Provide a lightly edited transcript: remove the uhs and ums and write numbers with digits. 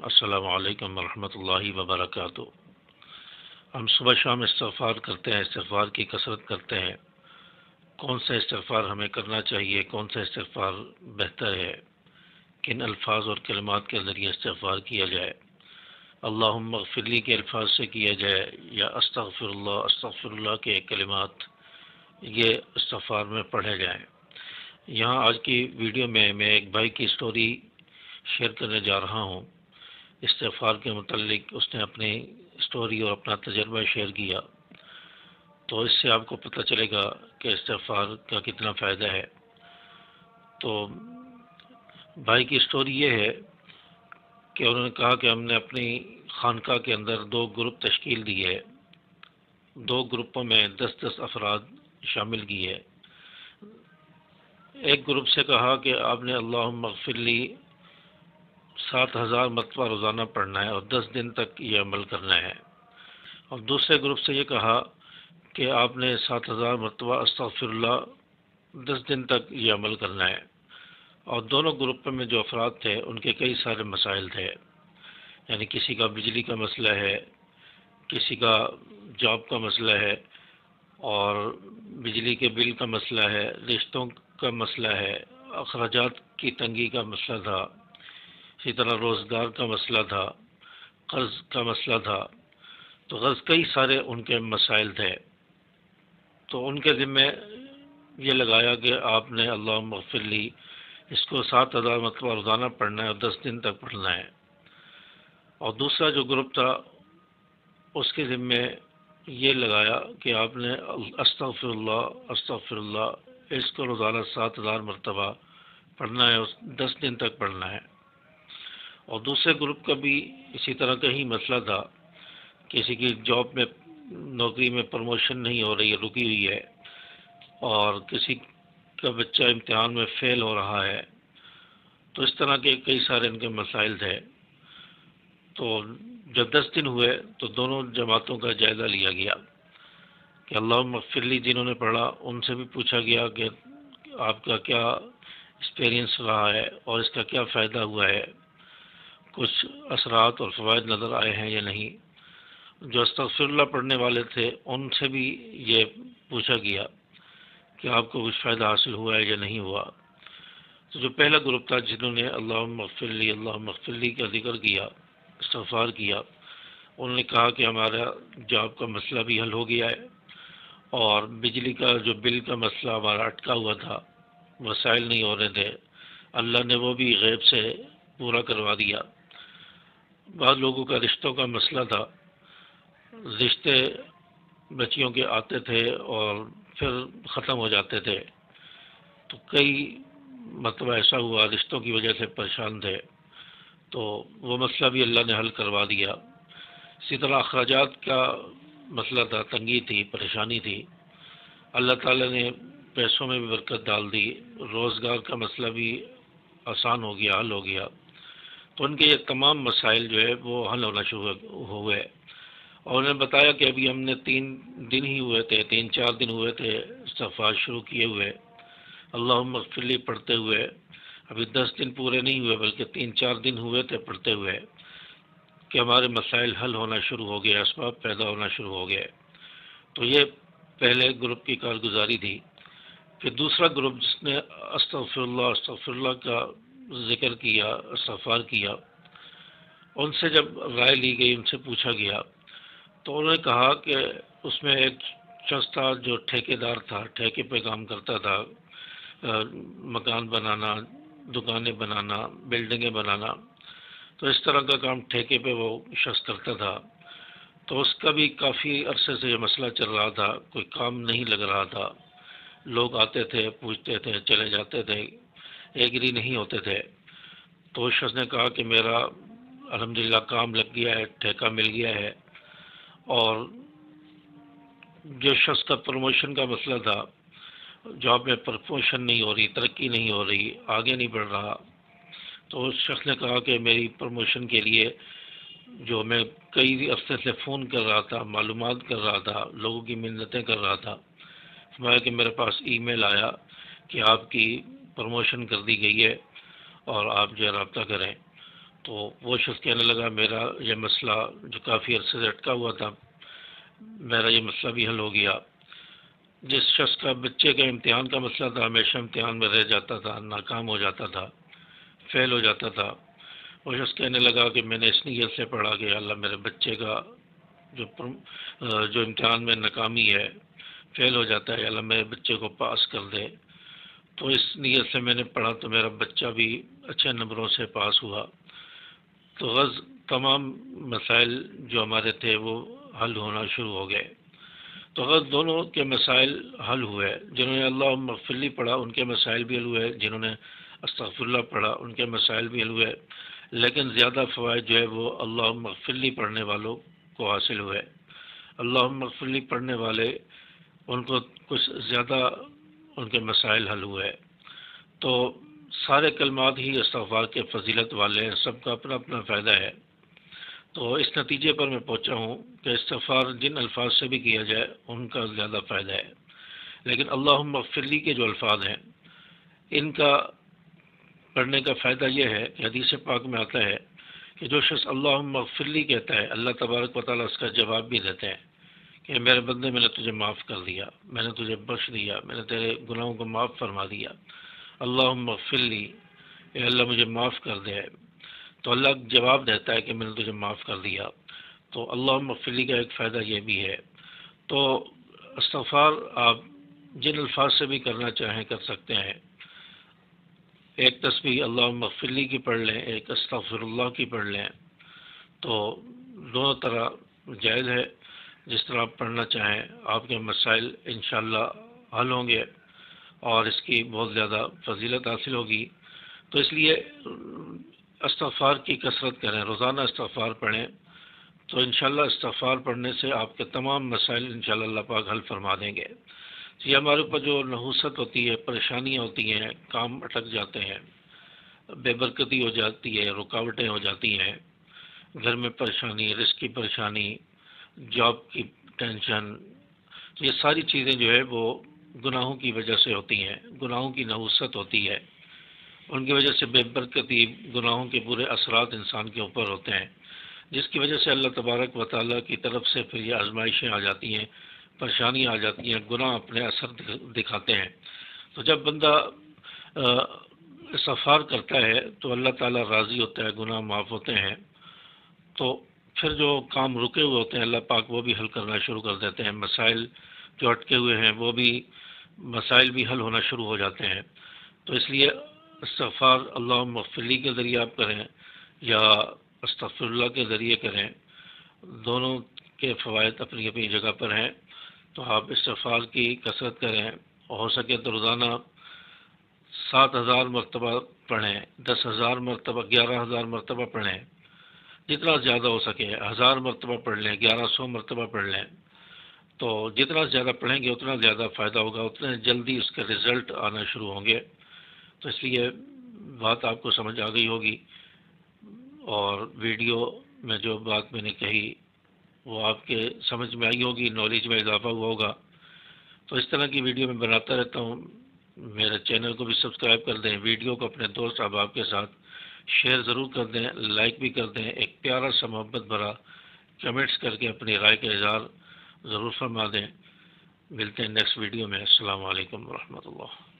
السلام علیکم ورحمۃ اللہ وبرکاتہ۔ ہم صبح شام استغفار کرتے ہیں، استغفار کی کثرت کرتے ہیں۔ کون سا استغفار ہمیں کرنا چاہیے، کون سا استغفار بہتر ہے، کن الفاظ اور کلمات کے ذریعے استغفار کیا جائے؟ اللہم اغفر لی کے الفاظ سے کیا جائے یا استغفر اللہ کے کلمات یہ استغفار میں پڑھے جائیں۔ یہاں آج کی ویڈیو میں ایک بھائی کی سٹوری شیئر کرنے جا رہا ہوں۔ استغفار کے متعلق اس نے اپنی سٹوری اور اپنا تجربہ شیئر کیا، تو اس سے آپ کو پتہ چلے گا کہ استغفار کا کتنا فائدہ ہے۔ تو بھائی کی سٹوری یہ ہے کہ انہوں نے کہا کہ ہم نے اپنی خانقاہ کے اندر 2 گروپ تشکیل دیے ہے، 2 گروپوں میں 10 افراد شامل کیے۔ ایک گروپ سے کہا کہ آپ نے اللہم اغفر لی 7000 مرتبہ روزانہ پڑھنا ہے اور 10 دن تک یہ عمل کرنا ہے، اور دوسرے گروپ سے یہ کہا کہ آپ نے 7000 مرتبہ استغفر اللہ 10 دن تک یہ عمل کرنا ہے۔ اور دونوں گروپ میں جو افراد تھے ان کے کئی سارے مسائل تھے، یعنی کسی کا بجلی کا مسئلہ ہے، کسی کا جاب کا مسئلہ ہے، اور بجلی کے بل کا مسئلہ ہے، رشتوں کا مسئلہ ہے، اخراجات کی تنگی کا مسئلہ تھا، اسی طرح روزگار کا مسئلہ تھا، قرض کا مسئلہ تھا۔ تو غرض کئی سارے ان کے مسائل تھے۔ تو ان کے ذمہ یہ لگایا کہ آپ نے اللہم اغفر لی اس کو 7000 مرتبہ روزانہ پڑھنا ہے اور 10 دن تک پڑھنا ہے۔ اور دوسرا جو گروپ تھا اس کے ذمہ یہ لگایا کہ آپ نے استغفر اللہ اس کو روزانہ 7000 مرتبہ پڑھنا ہے اور 10 دن تک پڑھنا ہے۔ اور دوسرے گروپ کا بھی اسی طرح کا ہی مسئلہ تھا، کسی کی جاب میں نوکری میں پروموشن نہیں ہو رہی ہے، رکی ہوئی ہے، اور کسی کا بچہ امتحان میں فیل ہو رہا ہے۔ تو اس طرح کے کئی سارے ان کے مسائل تھے۔ تو جب 10 دن ہوئے تو دونوں جماعتوں کا جائزہ لیا گیا کہ اللہم اغفر لی جنہوں نے پڑھا ان سے بھی پوچھا گیا کہ آپ کا کیا ایکسپیرینس رہا ہے اور اس کا کیا فائدہ ہوا ہے، کچھ اثرات اور فوائد نظر آئے ہیں یا نہیں۔ جو استغفر اللہ پڑھنے والے تھے ان سے بھی یہ پوچھا گیا کہ آپ کو کچھ فائدہ حاصل ہوا ہے یا نہیں ہوا۔ تو جو پہلا گروپ تھا جنہوں نے اللہم اغفر لی کا ذکر کیا، استغفار کیا، انہوں نے کہا کہ ہمارا جاب کا مسئلہ بھی حل ہو گیا ہے، اور بجلی کا جو بل کا مسئلہ ہمارا اٹکا ہوا تھا، وسائل نہیں ہو رہے تھے، اللہ نے وہ بھی غیب سے پورا کروا دیا۔ بعض لوگوں کا رشتوں کا مسئلہ تھا، رشتے بچیوں کے آتے تھے اور پھر ختم ہو جاتے تھے، تو کئی مرتبہ ایسا ہوا رشتوں کی وجہ سے پریشان تھے، تو وہ مسئلہ بھی اللہ نے حل کروا دیا۔ اسی طرح اخراجات کا مسئلہ تھا، تنگی تھی، پریشانی تھی، اللہ تعالیٰ نے پیسوں میں بھی برکت ڈال دی، روزگار کا مسئلہ بھی آسان ہو گیا، حل ہو گیا۔ تو ان کے یہ تمام مسائل جو ہے وہ حل ہونا شروع ہو گئے۔ اور انہوں نے بتایا کہ ابھی ہم نے 3-4 دن ہوئے تھے استغفار شروع کیے ہوئے، اللہم اغفر لی پڑھتے ہوئے، ابھی 10 دن پورے نہیں ہوئے بلکہ 3-4 دن ہوئے تھے پڑھتے ہوئے، کہ ہمارے مسائل حل ہونا شروع ہو گئے، اسباب پیدا ہونا شروع ہو گئے۔ تو یہ پہلے گروپ کی کارگزاری تھی۔ پھر دوسرا گروپ جس نے استغفر اللہ کا ذکر کیا، استغفار کیا، ان سے جب رائے لی گئی، ان سے پوچھا گیا، تو انہوں نے کہا کہ اس میں ایک شخص تھا جو ٹھیکیدار تھا، ٹھیکے پہ کام کرتا تھا، مکان بنانا، دکانیں بنانا، بلڈنگیں بنانا، تو اس طرح کا کام ٹھیکے پہ وہ شخص کرتا تھا۔ تو اس کا بھی کافی عرصے سے یہ مسئلہ چل رہا تھا، کوئی کام نہیں لگ رہا تھا، لوگ آتے تھے، پوچھتے تھے، چلے جاتے تھے، ایگری نہیں ہوتے تھے۔ تو اس شخص نے کہا کہ میرا الحمدللہ کام لگ گیا ہے، ٹھیکہ مل گیا ہے، اور جو شخص کا پروموشن کا مسئلہ تھا، جاب میں پروموشن نہیں ہو رہی، ترقی نہیں ہو رہی، آگے نہیں بڑھ رہا، تو اس شخص نے کہا کہ میری پروموشن کے لیے جو میں کئی عرصے سے فون کر رہا تھا، معلومات کر رہا تھا، لوگوں کی منتیں کر رہا تھا، فرمایا کہ میرے پاس ای میل آیا کہ آپ کی پروموشن کر دی گئی ہے اور آپ جو ہے رابطہ کریں۔ تو وہ شخص کہنے لگا میرا یہ مسئلہ جو کافی عرصے سے اٹکا ہوا تھا، میرا یہ مسئلہ بھی حل ہو گیا۔ جس شخص کا بچے کا امتحان کا مسئلہ تھا، ہمیشہ امتحان میں رہ جاتا تھا، ناکام ہو جاتا تھا، فیل ہو جاتا تھا، وہ شخص کہنے لگا کہ میں نے اس نیت سے پڑھا کہ اللہ میرے بچے کا جو امتحان میں ناکامی ہے، فیل ہو جاتا ہے، اللہ میرے بچے کو پاس کر دے۔ تو اس نیت سے میں نے پڑھا تو میرا بچہ بھی اچھے نمبروں سے پاس ہوا۔ تو غرض تمام مسائل جو ہمارے تھے وہ حل ہونا شروع ہو گئے۔ تو غرض دونوں کے مسائل حل ہوئے، جنہوں نے اللہم اغفر لی پڑھا ان کے مسائل بھی حل ہوئے، جنہوں نے استغفر اللہ پڑھا ان کے مسائل بھی حل ہوئے، لیکن زیادہ فوائد جو ہے وہ اللہم اغفر لی پڑھنے والوں کو حاصل ہوئے۔ اللہم اغفر لی پڑھنے والے ان کو کچھ زیادہ ان کے مسائل حل ہوئے۔ تو سارے کلمات ہی استغفار کے فضیلت والے ہیں، سب کا اپنا اپنا فائدہ ہے۔ تو اس نتیجے پر میں پہنچا ہوں کہ استغفار جن الفاظ سے بھی کیا جائے ان کا زیادہ فائدہ ہے، لیکن اللہم اغفر لی کے جو الفاظ ہیں ان کا پڑھنے کا فائدہ یہ ہے کہ حدیث پاک میں آتا ہے کہ جو شخص اللہم اغفر لی کہتا ہے، اللہ تبارک و تعالیٰ اس کا جواب بھی دیتے ہیں کہ میرے بندے میں نے تجھے معاف کر دیا، میں نے تجھے بخش دیا، میں نے تیرے گناہوں کو معاف فرما دیا، اللہم اغفر لی، اے اللہ مجھے معاف کر دے۔ تو اللہ جواب دیتا ہے کہ میں نے تجھے معاف کر دیا۔ تو اللہم اغفر لی کا ایک فائدہ یہ بھی ہے۔ تو استغفار آپ جن الفاظ سے بھی کرنا چاہیں کر سکتے ہیں۔ ایک تسبیح اللہم اغفر لی کی پڑھ لیں، ایک استغفر اللہ کی پڑھ لیں، تو دونوں طرح جائز ہے، جس طرح آپ پڑھنا چاہیں آپ کے مسائل انشاءاللہ حل ہوں گے اور اس کی بہت زیادہ فضیلت حاصل ہوگی۔ تو اس لیے استغفار کی کثرت کریں، روزانہ استغفار پڑھیں، تو انشاءاللہ استغفار پڑھنے سے آپ کے تمام مسائل انشاءاللہ اللہ پاک حل فرما دیں گے۔ یہ ہمارے اوپر جو نحوست ہوتی ہے، پریشانیاں ہوتی ہیں، کام اٹک جاتے ہیں، بے برکتی ہو جاتی ہے، رکاوٹیں ہو جاتی ہیں، گھر میں پریشانی، رزق کی پریشانی، جاب کی ٹینشن، یہ ساری چیزیں جو ہے وہ گناہوں کی وجہ سے ہوتی ہیں، گناہوں کی نحوست ہوتی ہے، ان کی وجہ سے بے برکتی، گناہوں کے برے اثرات انسان کے اوپر ہوتے ہیں، جس کی وجہ سے اللہ تبارک و تعالیٰ کی طرف سے پھر یہ آزمائشیں آ جاتی ہیں، پریشانیاں آ جاتی ہیں، گناہ اپنے اثر دکھاتے ہیں۔ تو جب بندہ استغفار کرتا ہے تو اللہ تعالیٰ راضی ہوتا ہے، گناہ معاف ہوتے ہیں، تو پھر جو کام رکے ہوئے ہوتے ہیں اللہ پاک وہ بھی حل کرنا شروع کر دیتے ہیں، مسائل جو اٹکے ہوئے ہیں وہ بھی مسائل بھی حل ہونا شروع ہو جاتے ہیں۔ تو اس لیے استغفار اللہم اغفر لی کے ذریعے آپ کریں یا استغفر اللہ کے ذریعے کریں، دونوں کے فوائد اپنی اپنی جگہ پر ہیں۔ تو آپ استغفار کی کثرت کریں، ہو سکے تو روزانہ 7,000 مرتبہ پڑھیں، 10,000 مرتبہ، 11,000 مرتبہ پڑھیں، جتنا زیادہ ہو سکے 1,000 مرتبہ پڑھ لیں، 1,100 مرتبہ پڑھ لیں۔ تو جتنا زیادہ پڑھیں گے اتنا زیادہ فائدہ ہوگا، اتنے جلدی اس کے رزلٹ آنا شروع ہوں گے۔ تو اس لیے بات آپ کو سمجھ آ گئی ہوگی، اور ویڈیو میں جو بات میں نے کہی وہ آپ کے سمجھ میں آئی ہوگی، نالج میں اضافہ ہوا ہوگا۔ تو اس طرح کی ویڈیو میں بناتا رہتا ہوں، میرے چینل کو بھی سبسکرائب کر دیں، ویڈیو کو اپنے دوست احباب کے ساتھ شیئر ضرور کر دیں، لائک بھی کر دیں، ایک پیارا سا محبت بھرا کمنٹس کر کے اپنی رائے کا اظہار ضرور فرما دیں۔ ملتے ہیں نیکسٹ ویڈیو میں۔ السلام علیکم ورحمۃ اللہ۔